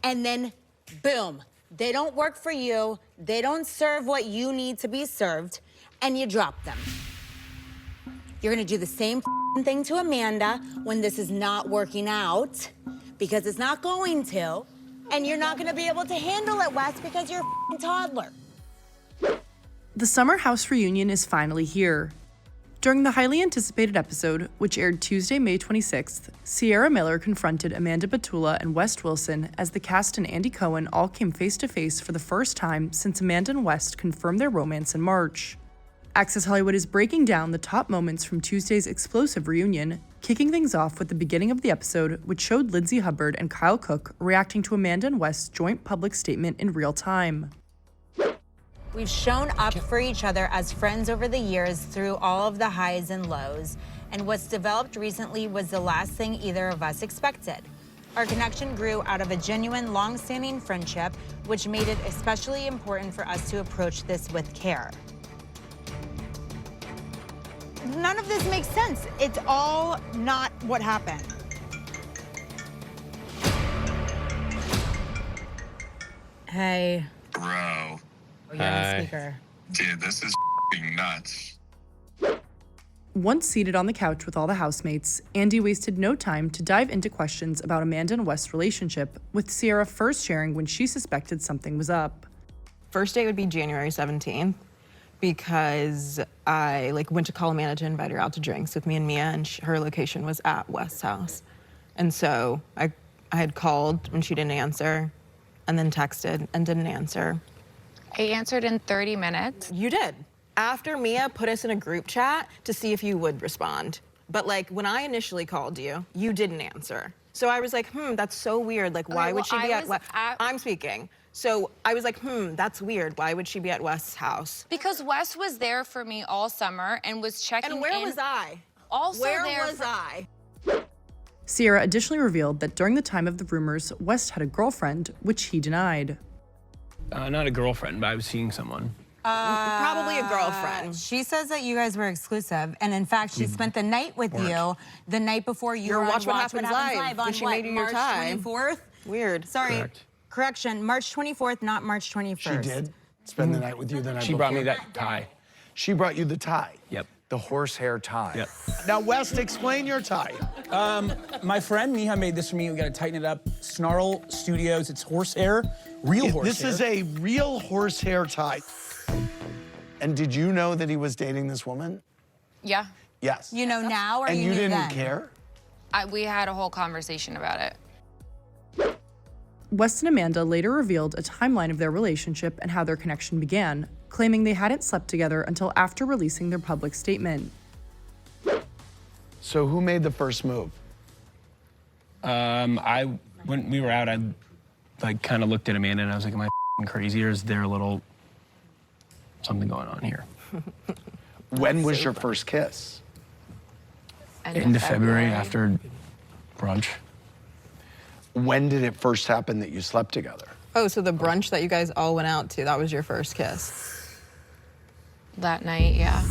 and then boom, they don't work for you, they don't serve what you need to be served, and you drop them. You're gonna do the same thing to Amanda when this is not working out, because it's not going to, and you're not gonna be able to handle it, Wes, because you're a toddler. The summer house reunion is finally here. During the highly anticipated episode, which aired Tuesday, May 26th, Ciara Miller confronted Amanda Batula and West Wilson as the cast and Andy Cohen all came face-to-face for the first time since Amanda and West confirmed their romance in March. Access Hollywood is breaking down the top moments from Tuesday's explosive reunion, kicking things off with the beginning of the episode, which showed Lindsay Hubbard and Kyle Cook reacting to Amanda and West's joint public statement in real time. We've shown up for each other as friends over the years through all of the highs and lows, and what's developed recently was the last thing either of us expected. Our connection grew out of a genuine, long-standing friendship, which made it especially important for us to approach this with care. None of this makes sense. It's all not what happened. Hey. Bro. Oh, you're on the speaker. Dude, this is nuts. Once seated on the couch with all the housemates, Andy wasted no time to dive into questions about Amanda and West's relationship, with Ciara first sharing when she suspected something was up. First date would be January 17th because I went to call Amanda to invite her out to drinks with me and Mia, and her location was at West's house. And so I had called when she didn't answer, and then texted and didn't answer. I answered in 30 minutes. You did. After Mia put us in a group chat to see if you would respond. But when I initially called you, you didn't answer. So I was like, that's so weird. Why would she be at West? I'm speaking. So I was like, that's weird. Why would she be at West's house? Because West was there for me all summer and was checking in. And where was I? Also where there was I? Ciara additionally revealed that during the time of the rumors, West had a girlfriend, which he denied. Not a girlfriend, but I was seeing someone. Probably a girlfriend. She says that you guys were exclusive, and in fact, she spent the night with you the night before you were on Watch What Happens Live on when she made you your March tie. 24th? Weird. Sorry, Correct. correction, March 24th, not March 21st. She did spend the night with you the night She before? brought me that tie. She brought you the tie? Yep. The horsehair tie. Yep. Now, West, explain your tie. My friend Miha made this for me. We gotta tighten it up. Snarl Studios. It's horsehair, real horsehair. This is a real horsehair tie. And did you know that he was dating this woman? Yeah. Yes. You know now, or And you knew didn't then? care? We had a whole conversation about it. West and Amanda later revealed a timeline of their relationship and how their connection began, claiming they hadn't slept together until after releasing their public statement. So who made the first move? When we were out, I kind of looked at Amanda and I was like, am I crazy, or is there a little something going on here? When was your first kiss? End of February after brunch. When did it first happen that you slept together? Oh, so the brunch that you guys all went out to, that was your first kiss? That night, yeah.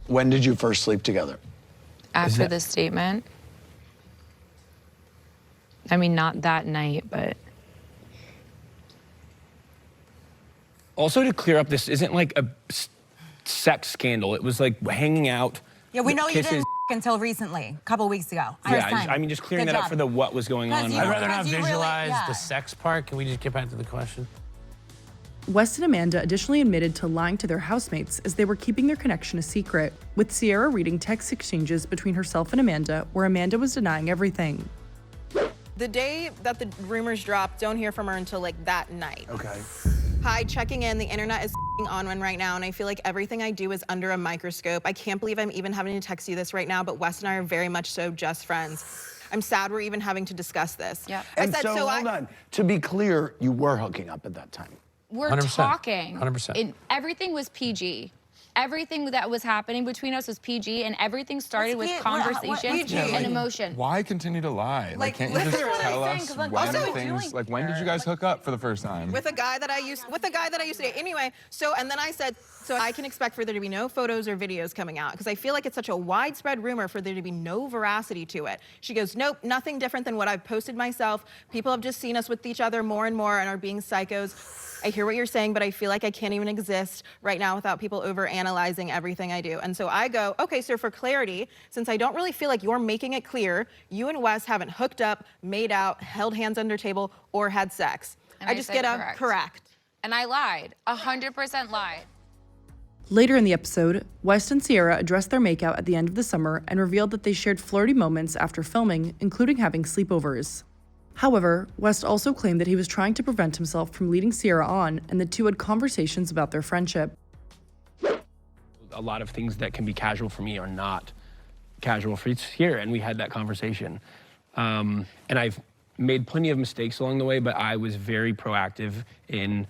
When did you first sleep together? After the statement. I mean, not that night, but... Also, to clear up, this isn't like a sex scandal. It was hanging out. Yeah, we know you kisses. didn't until recently, a couple weeks ago. Yeah, just clearing Good that up job. for the what was going on. You I'd know, rather not because you really- visualize yeah. the sex part. Can we just get back to the question? West and Amanda additionally admitted to lying to their housemates as they were keeping their connection a secret, with Ciara reading text exchanges between herself and Amanda, where Amanda was denying everything. The day that the rumors dropped, don't hear from her until that night. Okay. Hi, checking in. The internet is on one right now, and I feel like everything I do is under a microscope. I can't believe I'm even having to text you this right now, but Wes and I are very much so just friends. I'm sad we're even having to discuss this. Yeah. And so hold on. To be clear, you were hooking up at that time. We're 100%. talking. 100%. Everything was PG. Everything that was happening between us was PG, and everything started with conversation and emotion. Why continue to lie? Like, can't you just tell us when did you guys hook up for the first time? With a guy that I used to date. Anyway, and then I said, so I can expect for there to be no photos or videos coming out because I feel like it's such a widespread rumor for there to be no veracity to it. She goes, nope, nothing different than what I've posted myself. People have just seen us with each other more and more and are being psychos. I hear what you're saying, but I feel like I can't even exist right now without people over-analyzing everything I do. And so I go, okay, so for clarity, since I don't really feel like you're making it clear, you and Wes haven't hooked up, made out, held hands under table, or had sex. And I just get a correct. And I lied, 100% lied. Later in the episode, West and Ciara addressed their makeout at the end of the summer and revealed that they shared flirty moments after filming, including having sleepovers. However, West also claimed that he was trying to prevent himself from leading Ciara on, and the two had conversations about their friendship. A lot of things that can be casual for me are not casual for Ciara, and we had that conversation. And I've made plenty of mistakes along the way, but I was very proactive in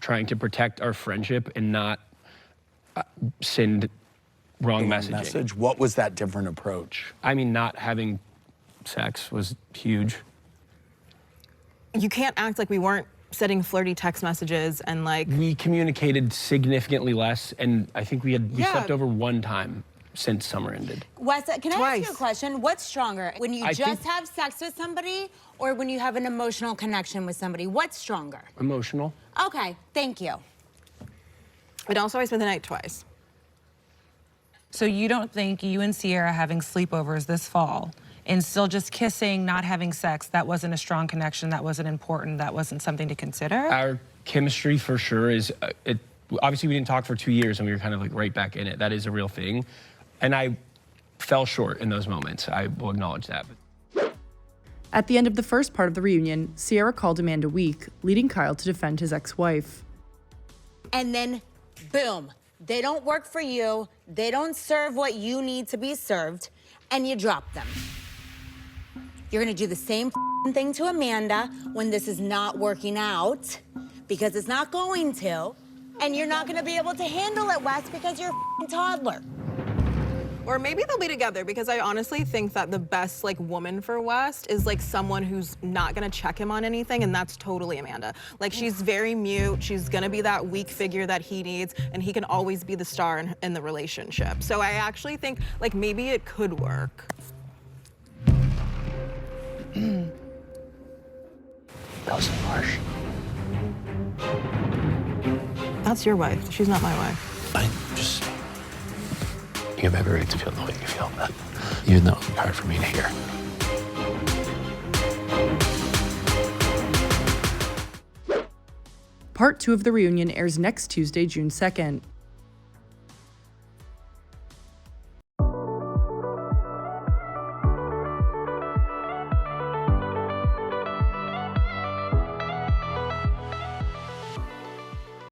trying to protect our friendship and not send wrong messaging. What was that different approach? I mean, not having sex was huge. You can't act like we weren't sending flirty text messages and like... We communicated significantly less, and I think we slept over one time since summer ended. Wes, can I Twice. ask you a question? What's stronger, when you just have sex with somebody or when you have an emotional connection with somebody? What's stronger? Emotional. Okay, thank you. And also I spent the night twice. So you don't think you and Ciara having sleepovers this fall and still just kissing, not having sex, that wasn't a strong connection, that wasn't important, that wasn't something to consider? Our chemistry for sure is, obviously we didn't talk for 2 years and we were kind of like right back in it. That is a real thing. And I fell short in those moments. I will acknowledge that. At the end of the first part of the reunion, Ciara called Amanda weak, leading Kyle to defend his ex-wife. And then, boom, they don't work for you, they don't serve what you need to be served, and you drop them. You're gonna do the same thing to Amanda when this is not working out, because it's not going to, and you're not gonna be able to handle it, Wes, because you're a toddler. Or maybe they'll be together because I honestly think that the best like woman for West is like someone who's not gonna check him on anything, and that's totally Amanda. Like she's very mute, she's gonna be that weak figure that he needs, and he can always be the star in the relationship. So I actually think like maybe it could work. That was harsh. That's your wife, she's not my wife. You have every right to feel the way you feel, but even though it would be hard for me to hear. Part 2 of the reunion airs next Tuesday, June 2nd.